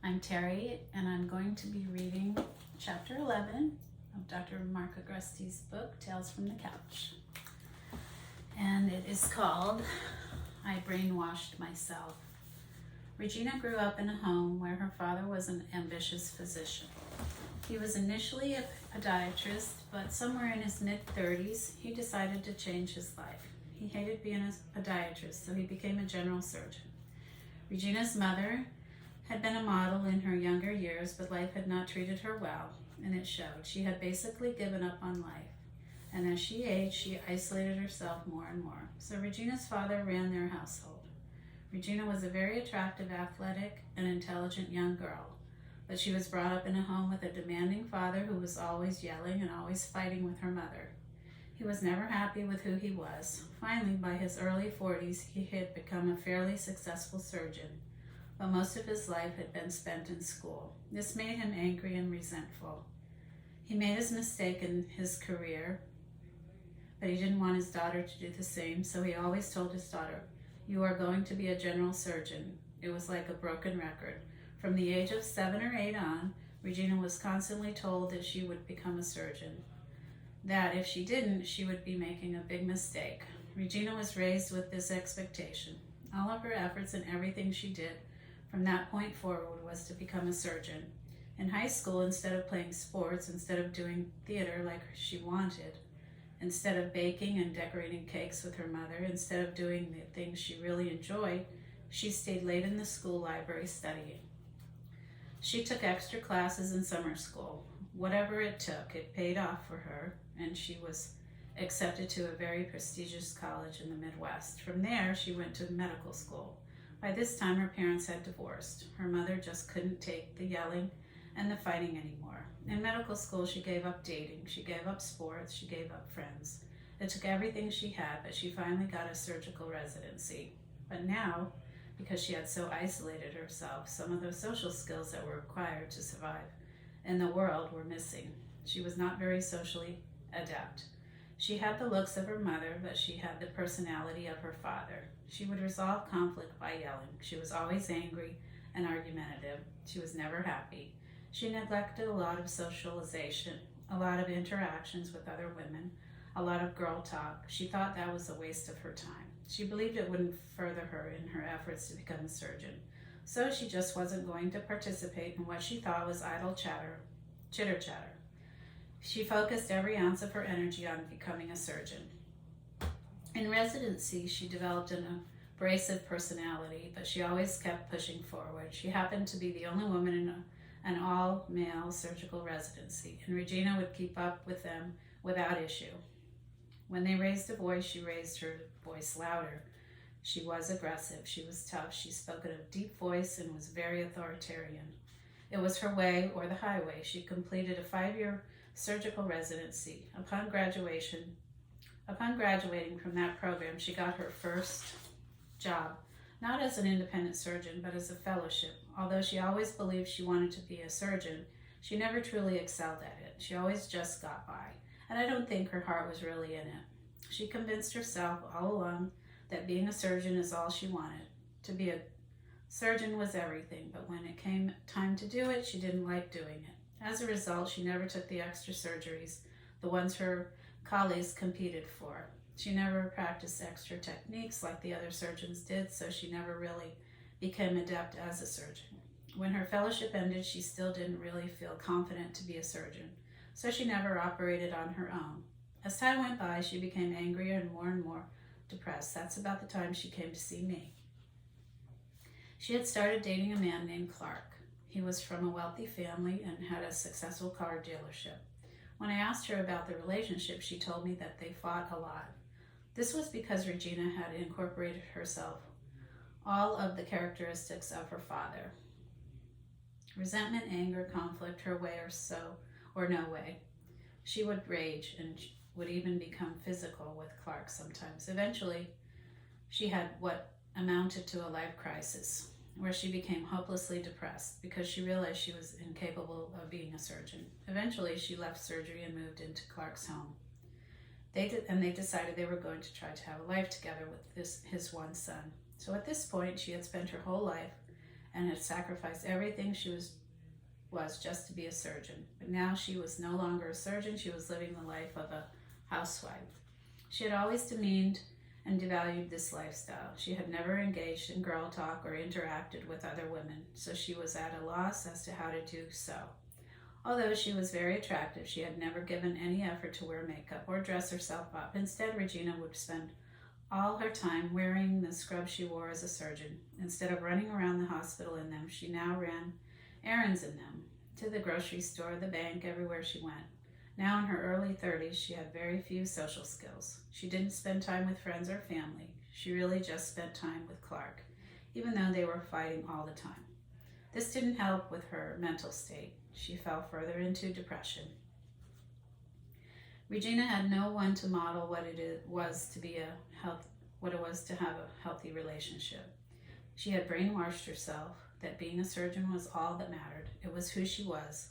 I'm Terry, and I'm going to be reading Chapter 11 of Dr. Mark Agresti's book, Tales from the Couch. And it is called, I Brainwashed Myself. Regina grew up in a home where her father was an ambitious physician. He was initially a podiatrist, but somewhere in his mid-30s, he decided to change his life. He hated being a podiatrist, so he became a general surgeon. Regina's mother had been a model in her younger years, but life had not treated her well, and it showed. She had basically given up on life, and as she aged, she isolated herself more and more. So Regina's father ran their household. Regina was a very attractive, athletic, and intelligent young girl, but she was brought up in a home with a demanding father who was always yelling and always fighting with her mother. He was never happy with who he was. Finally, by his early 40s, he had become a fairly successful surgeon, but most of his life had been spent in school. This made him angry and resentful. He made his mistake in his career, but he didn't want his daughter to do the same, so he always told his daughter, "You are going to be a general surgeon." It was like a broken record. From the age of 7 or 8 on, Regina was constantly told that she would become a surgeon, that if she didn't, she would be making a big mistake. Regina was raised with this expectation. All of her efforts and everything she did from that point forward was to become a surgeon. In high school, instead of playing sports, instead of doing theater like she wanted, instead of baking and decorating cakes with her mother, instead of doing the things she really enjoyed, she stayed late in the school library studying. She took extra classes in summer school. Whatever it took, it paid off for her, and she was accepted to a very prestigious college in the Midwest. From there, she went to medical school. By this time, her parents had divorced. Her mother just couldn't take the yelling and the fighting anymore. In medical school, she gave up dating, she gave up sports, she gave up friends. It took everything she had, but she finally got a surgical residency. But now, because she had so isolated herself, some of those social skills that were required to survive in the world were missing. She was not very socially adept. She had the looks of her mother, but she had the personality of her father. She would resolve conflict by yelling. She was always angry and argumentative. She was never happy. She neglected a lot of socialization, a lot of interactions with other women, a lot of girl talk. She thought that was a waste of her time. She believed it wouldn't further her in her efforts to become a surgeon. So she just wasn't going to participate in what she thought was idle chitter-chatter. She focused every ounce of her energy on becoming a surgeon. In residency, she developed an abrasive personality, but she always kept pushing forward. She happened to be the only woman in an all-male surgical residency, and Regina would keep up with them without issue. When they raised a voice, she raised her voice louder. She was aggressive. She was tough. She spoke in a deep voice and was very authoritarian. It was her way or the highway. She completed a 5-year surgical residency. Upon graduating from that program, she got her first job, not as an independent surgeon, but as a fellowship. Although she always believed she wanted to be a surgeon, she never truly excelled at it. She always just got by, and I don't think her heart was really in it. She convinced herself all along that being a surgeon is all she wanted. To be a surgeon was everything, but when it came time to do it, she didn't like doing it. As a result, she never took the extra surgeries, the ones her colleagues competed for. She never practiced extra techniques like the other surgeons did, so she never really became adept as a surgeon. When her fellowship ended, she still didn't really feel confident to be a surgeon, so she never operated on her own. As time went by, she became angrier and more depressed. That's about the time she came to see me. She had started dating a man named Clark. He was from a wealthy family and had a successful car dealership. When I asked her about the relationship, she told me that they fought a lot. This was because Regina had incorporated herself all of the characteristics of her father. Resentment, anger, conflict, her way or no way. She would rage and would even become physical with Clark sometimes. Eventually, she had what amounted to a life crisis, where she became hopelessly depressed because she realized she was incapable of being a surgeon. Eventually, she left surgery and moved into Clark's home. They decided they were going to try to have a life together with his one son. So at this point, she had spent her whole life and had sacrificed everything she was just to be a surgeon. But now she was no longer a surgeon. She was living the life of a housewife. She had always demeaned and devalued this lifestyle. She had never engaged in girl talk or interacted with other women, so she was at a loss as to how to do so. Although she was very attractive, she had never given any effort to wear makeup or dress herself up. Instead, Regina would spend all her time wearing the scrubs she wore as a surgeon. Instead of running around the hospital in them, she now ran errands in them, to the grocery store, the bank, everywhere she went. Now in her early 30s, she had very few social skills. She didn't spend time with friends or family. She really just spent time with Clark, even though they were fighting all the time. This didn't help with her mental state. She fell further into depression. Regina had no one to model what it was to have a healthy relationship. She had brainwashed herself that being a surgeon was all that mattered. It was who she was.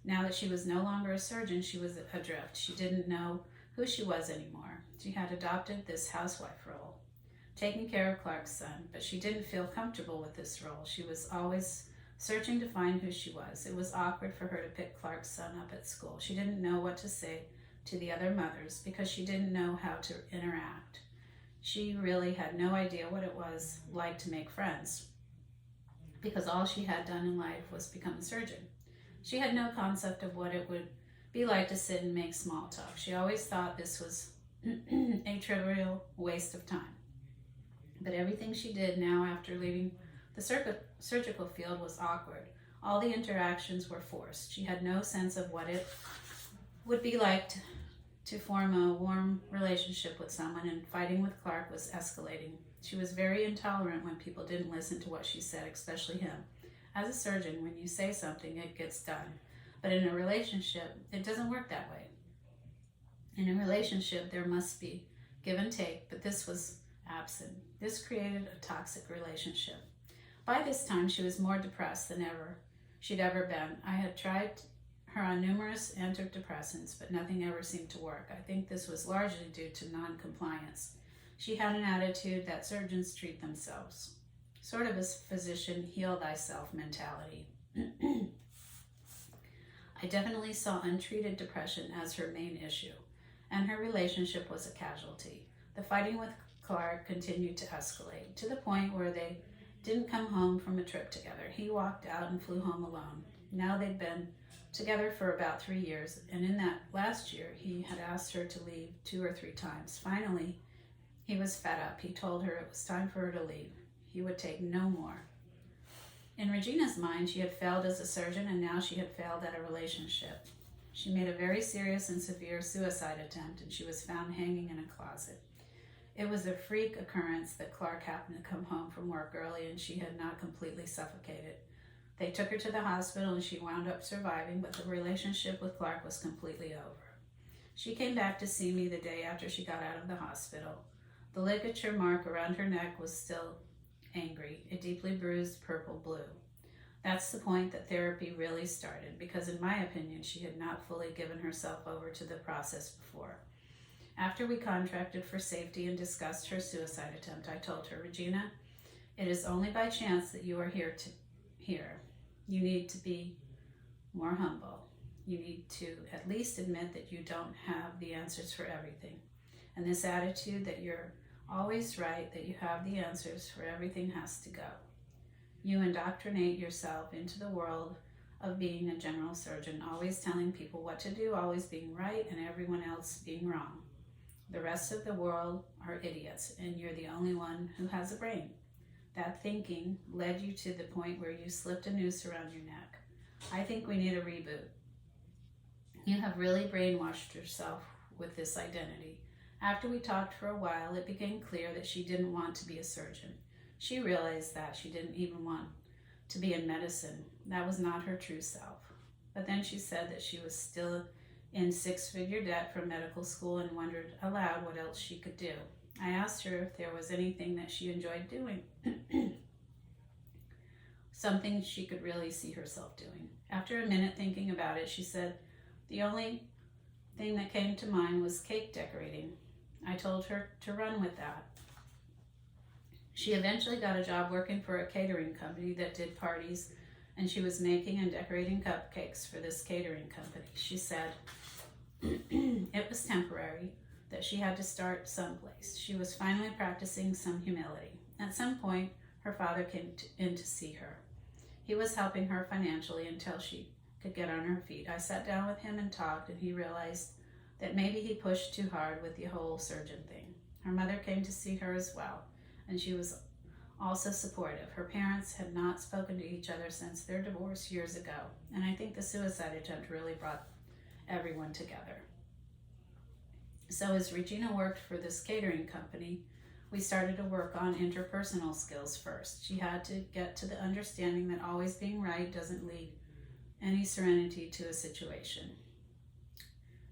Now that she was no longer a surgeon, she was adrift. She didn't know who she was anymore. She had adopted this housewife role, taking care of Clark's son, but she didn't feel comfortable with this role. She was always searching to find who she was. It was awkward for her to pick Clark's son up at school. She didn't know what to say to the other mothers because she didn't know how to interact. She really had no idea what it was like to make friends because all she had done in life was become a surgeon. She had no concept of what it would be like to sit and make small talk. She always thought this was a trivial waste of time. But everything she did now after leaving the surgical field was awkward. All the interactions were forced. She had no sense of what it would be like to form a warm relationship with someone, and fighting with Clark was escalating. She was very intolerant when people didn't listen to what she said, especially him. As a surgeon, when you say something, it gets done. But in a relationship, it doesn't work that way. In a relationship, there must be give and take, but this was absent. This created a toxic relationship. By this time, she was more depressed than she'd ever been. I had tried her on numerous antidepressants, but nothing ever seemed to work. I think this was largely due to non-compliance. She had an attitude that surgeons treat themselves, sort of a physician, heal thyself mentality. I definitely saw untreated depression as her main issue, and her relationship was a casualty. The fighting with Clark continued to escalate, to the point where they didn't come home from a trip together. He walked out and flew home alone. Now they'd been together for about 3 years, and in that last year, he had asked her to leave 2 or 3 times. Finally, he was fed up. He told her it was time for her to leave. He would take no more. In Regina's mind, she had failed as a surgeon, and now she had failed at a relationship. She made a very serious and severe suicide attempt, and she was found hanging in a closet. It was a freak occurrence that Clark happened to come home from work early, and she had not completely suffocated. They took her to the hospital, and she wound up surviving, but the relationship with Clark was completely over. She came back to see me the day after she got out of the hospital. The ligature mark around her neck was still angry, a deeply bruised purple-blue. That's the point that therapy really started, because in my opinion, she had not fully given herself over to the process before. After we contracted for safety and discussed her suicide attempt, I told her, Regina, it is only by chance that you are here. You need to be more humble. You need to at least admit that you don't have the answers for everything. And this attitude that you're always right, that you have the answers for everything has to go. You indoctrinate yourself into the world of being a general surgeon, always telling people what to do, always being right, and everyone else being wrong. The rest of the world are idiots, and you're the only one who has a brain. That thinking led you to the point where you slipped a noose around your neck. I think we need a reboot. You have really brainwashed yourself with this identity. After we talked for a while, it became clear that she didn't want to be a surgeon. She realized that she didn't even want to be in medicine. That was not her true self. But then she said that she was still in 6-figure debt from medical school and wondered aloud what else she could do. I asked her if there was anything that she enjoyed doing, something she could really see herself doing. After a minute thinking about it, she said the only thing that came to mind was cake decorating. I told her to run with that. She eventually got a job working for a catering company that did parties, and she was making and decorating cupcakes for this catering company. She said it was temporary, that she had to start someplace. She was finally practicing some humility. At some point, her father came in to see her. He was helping her financially until she could get on her feet. I sat down with him and talked, and he realized that maybe he pushed too hard with the whole surgeon thing. Her mother came to see her as well, and she was also supportive. Her parents had not spoken to each other since their divorce years ago, and I think the suicide attempt really brought everyone together. So as Regina worked for this catering company, we started to work on interpersonal skills first. She had to get to the understanding that always being right doesn't lead any serenity to a situation.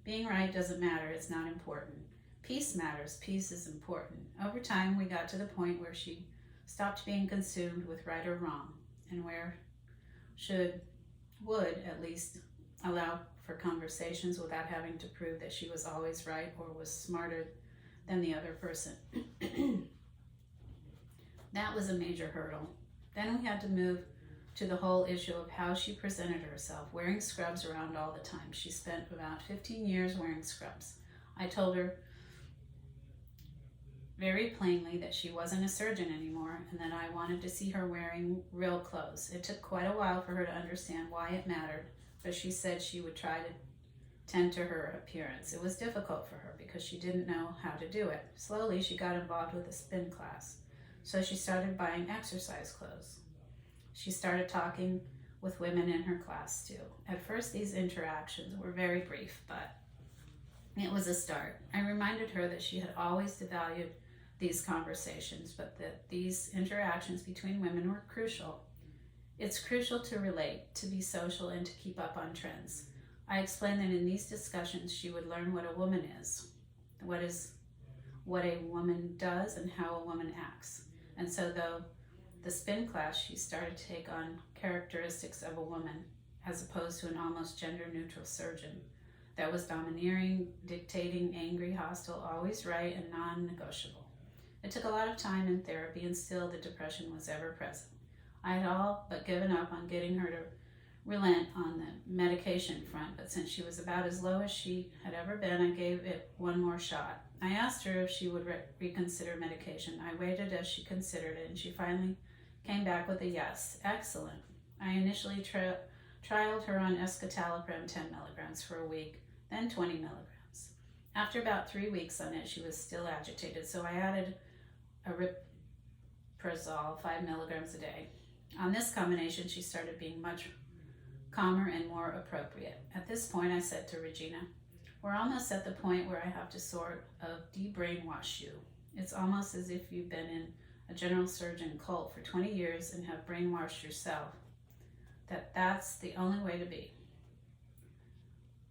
Being right doesn't matter, it's not important. Peace matters, peace is important. Over time, we got to the point where she stopped being consumed with right or wrong, and where would at least allow for conversations without having to prove that she was always right or was smarter than the other person. That was a major hurdle. Then we had to move to the whole issue of how she presented herself, wearing scrubs around all the time. She spent about 15 years wearing scrubs. I told her very plainly that she wasn't a surgeon anymore and that I wanted to see her wearing real clothes. It took quite a while for her to understand why it mattered, but she said she would try to tend to her appearance. It was difficult for her because she didn't know how to do it. Slowly, she got involved with a spin class, so she started buying exercise clothes. She started talking with women in her class too. At first, these interactions were very brief, but it was a start. I reminded her that she had always devalued these conversations, but that these interactions between women were crucial. It's crucial to relate, to be social, and to keep up on trends. I explained that in these discussions she would learn what a woman is, what a woman does, and how a woman acts. And so though the spin class, she started to take on characteristics of a woman as opposed to an almost gender-neutral surgeon that was domineering, dictating, angry, hostile, always right, and non-negotiable. It took a lot of time in therapy, and still the depression was ever present. I had all but given up on getting her to relent on the medication front, but since she was about as low as she had ever been, I gave it one more shot. I asked her if she would reconsider medication. I waited as she considered it, and she finally came back with a yes. Excellent. I initially trialed her on escitalopram 10 milligrams for a week, then 20 milligrams. After about 3 weeks on it, she was still agitated, so I added aripiprazole 5 milligrams a day. On this combination, she started being much calmer and more appropriate. At this point, I said to Regina, we're almost at the point where I have to sort of de-brainwash you. It's almost as if you've been in a general surgeon cult for 20 years and have brainwashed yourself. That's the only way to be.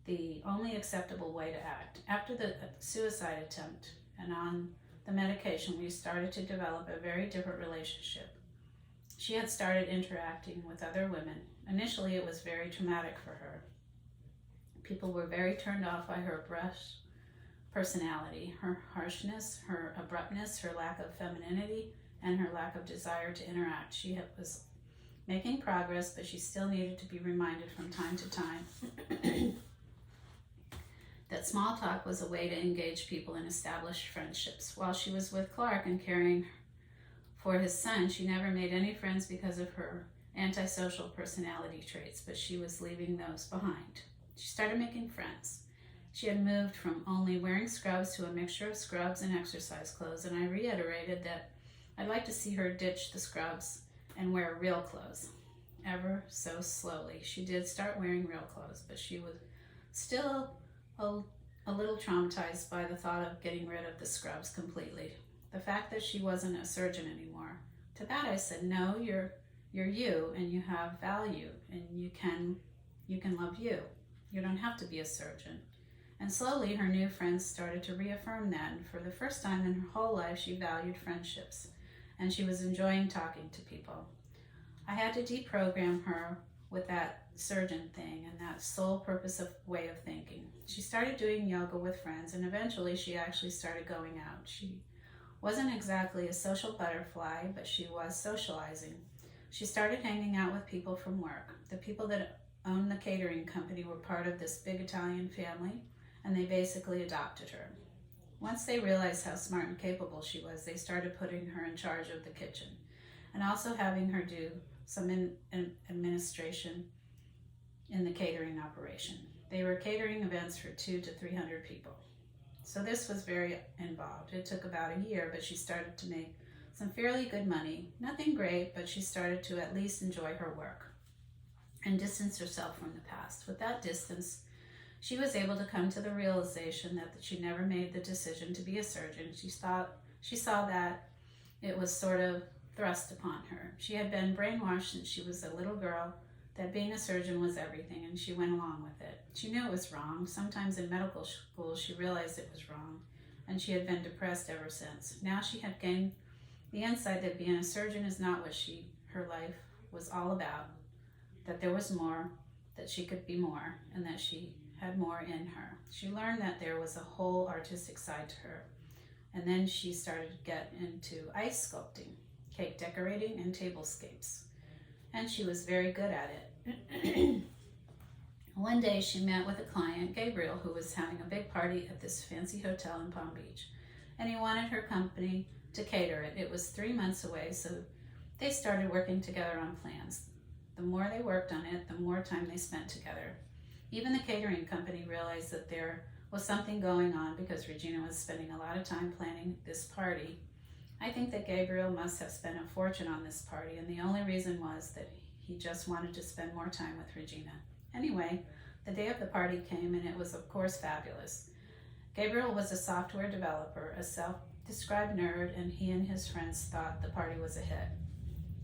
The only acceptable way to act. After the suicide attempt and on the medication, we started to develop a very different relationship. She had started interacting with other women. Initially, it was very traumatic for her. People were very turned off by her brusque personality, her harshness, her abruptness, her lack of femininity, and her lack of desire to interact. She was making progress, but she still needed to be reminded from time to time that small talk was a way to engage people and establish friendships. While she was with Clark and caring for his son, she never made any friends because of her antisocial personality traits, but she was leaving those behind. She started making friends. She had moved from only wearing scrubs to a mixture of scrubs and exercise clothes, and I reiterated that I'd like to see her ditch the scrubs and wear real clothes. Ever so slowly, she did start wearing real clothes, but she was still a little traumatized by the thought of getting rid of the scrubs completely. The fact that she wasn't a surgeon anymore. To that I said, no, you're you, and you have value, and you can love you. You don't have to be a surgeon. And slowly her new friends started to reaffirm that, and for the first time in her whole life she valued friendships, and she was enjoying talking to people. I had to deprogram her with that surgeon thing and that sole purpose of way of thinking. She started doing yoga with friends, and eventually she actually started going out. She Wasn't exactly a social butterfly, but she was socializing. She started hanging out with people from work. The people that owned the catering company were part of this big Italian family, and they basically adopted her. Once they realized how smart and capable she was, they started putting her in charge of the kitchen and also having her do some administration in the catering operation. They were catering events for 200 to 300 people. So this was very involved. It took about a year, but she started to make some fairly good money. Nothing great, but she started to at least enjoy her work and distance herself from the past. With that distance, she was able to come to the realization that she never made the decision to be a surgeon. She saw that it was sort of thrust upon her. She had been brainwashed since she was a little girl that being a surgeon was everything, and she went along with it. She knew it was wrong. Sometimes in medical school, she realized it was wrong, and she had been depressed ever since. Now she had gained the insight that being a surgeon is not what her life was all about, that there was more, that she could be more, and that she had more in her. She learned that there was a whole artistic side to her, and then she started to get into ice sculpting, cake decorating, and tablescapes, and she was very good at it. One day she met with a client, Gabriel, who was having a big party at this fancy hotel in Palm Beach, and he wanted her company to cater it. It was 3 months away, so they started working together on plans. The more they worked on it, the more time they spent together. Even the catering company realized that there was something going on because Regina was spending a lot of time planning this party. I think that Gabriel must have spent a fortune on this party, and the only reason was that he just wanted to spend more time with Regina. Anyway, the day of the party came, and it was, of course, fabulous. Gabriel was a software developer, a self-described nerd, and he and his friends thought the party was a hit.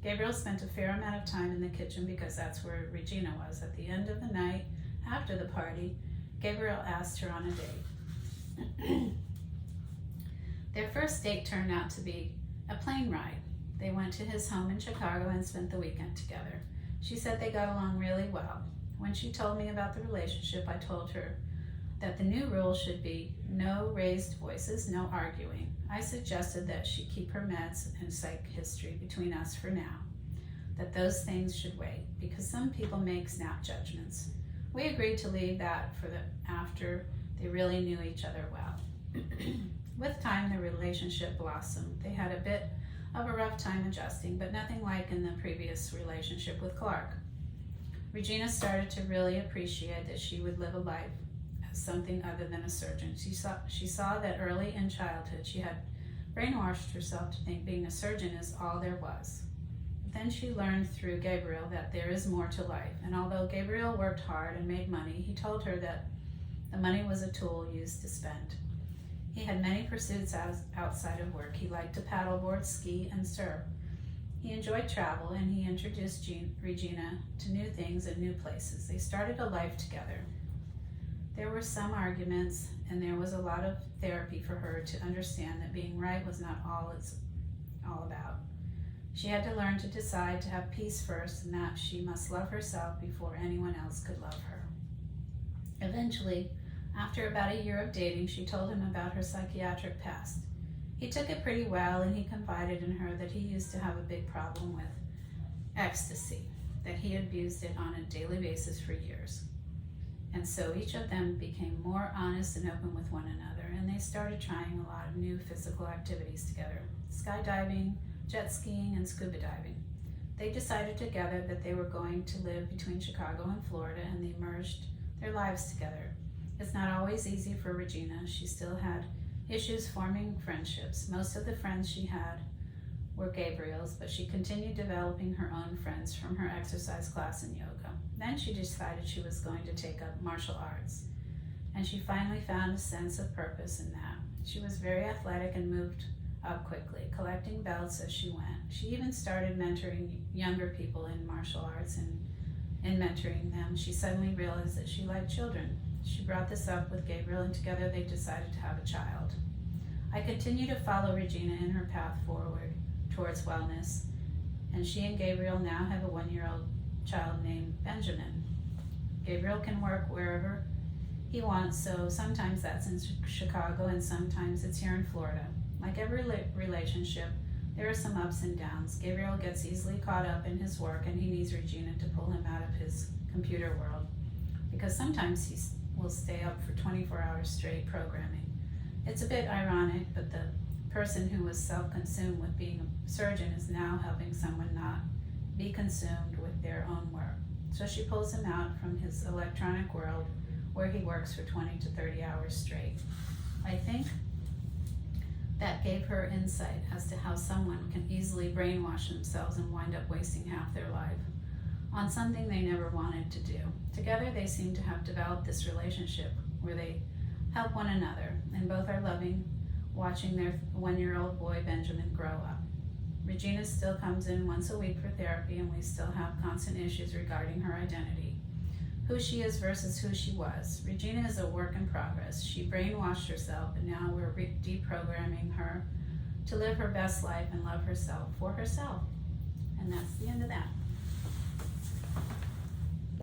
Gabriel spent a fair amount of time in the kitchen because that's where Regina was. At the end of the night, after the party, Gabriel asked her on a date. Their first date turned out to be a plane ride. They went to his home in Chicago and spent the weekend together. She said they got along really well. When she told me about the relationship, I told her that the new rule should be no raised voices, no arguing. I suggested that she keep her meds and psych history between us for now, that those things should wait, because some people make snap judgments. We agreed to leave that for after they really knew each other well. With time, the relationship blossomed. They had a bit of a rough time adjusting, but nothing like in the previous relationship with Clark. Regina started to really appreciate that she would live a life as something other than a surgeon. She saw that early in childhood she had brainwashed herself to think being a surgeon is all there was. Then she learned through Gabriel that there is more to life, and although Gabriel worked hard and made money, he told her that the money was a tool used to spend. He had many pursuits outside of work. He liked to paddleboard, ski, and surf. He enjoyed travel, and he introduced Regina to new things and new places. They started a life together. There were some arguments, and there was a lot of therapy for her to understand that being right was not all it's all about. She had to learn to decide to have peace first, and that she must love herself before anyone else could love her. Eventually, after about a year of dating, she told him about her psychiatric past. He took it pretty well, and he confided in her that he used to have a big problem with ecstasy, that he abused it on a daily basis for years. And so each of them became more honest and open with one another, and they started trying a lot of new physical activities together: skydiving, jet skiing, and scuba diving. They decided together that they were going to live between Chicago and Florida, and they merged their lives together. It's not always easy for Regina. She still had issues forming friendships. Most of the friends she had were Gabriel's, but she continued developing her own friends from her exercise class and yoga. Then she decided she was going to take up martial arts, and she finally found a sense of purpose in that. She was very athletic and moved up quickly, collecting belts as she went. She even started mentoring younger people in martial arts, and in mentoring them, she suddenly realized that she liked children. She brought this up with Gabriel, and together they decided to have a child. I continue to follow Regina in her path forward towards wellness, and she and Gabriel now have a 1-year-old child named Benjamin. Gabriel can work wherever he wants, so sometimes that's in Chicago and sometimes it's here in Florida. Like every relationship, there are some ups and downs. Gabriel gets easily caught up in his work and he needs Regina to pull him out of his computer world, because sometimes he will stay up for 24 hours straight programming. It's a bit ironic, but the person who was self-consumed with being a surgeon is now helping someone not be consumed with their own work. So she pulls him out from his electronic world where he works for 20 to 30 hours straight. I think that gave her insight as to how someone can easily brainwash themselves and wind up wasting half their life on something they never wanted to do. Together they seem to have developed this relationship where they help one another, and both are loving watching their 1-year-old boy Benjamin grow up. Regina still comes in once a week for therapy, and we still have constant issues regarding her identity, who she is versus who she was. Regina is a work in progress. She brainwashed herself, and now we're deprogramming her to live her best life and love herself for herself. And that's the end of that.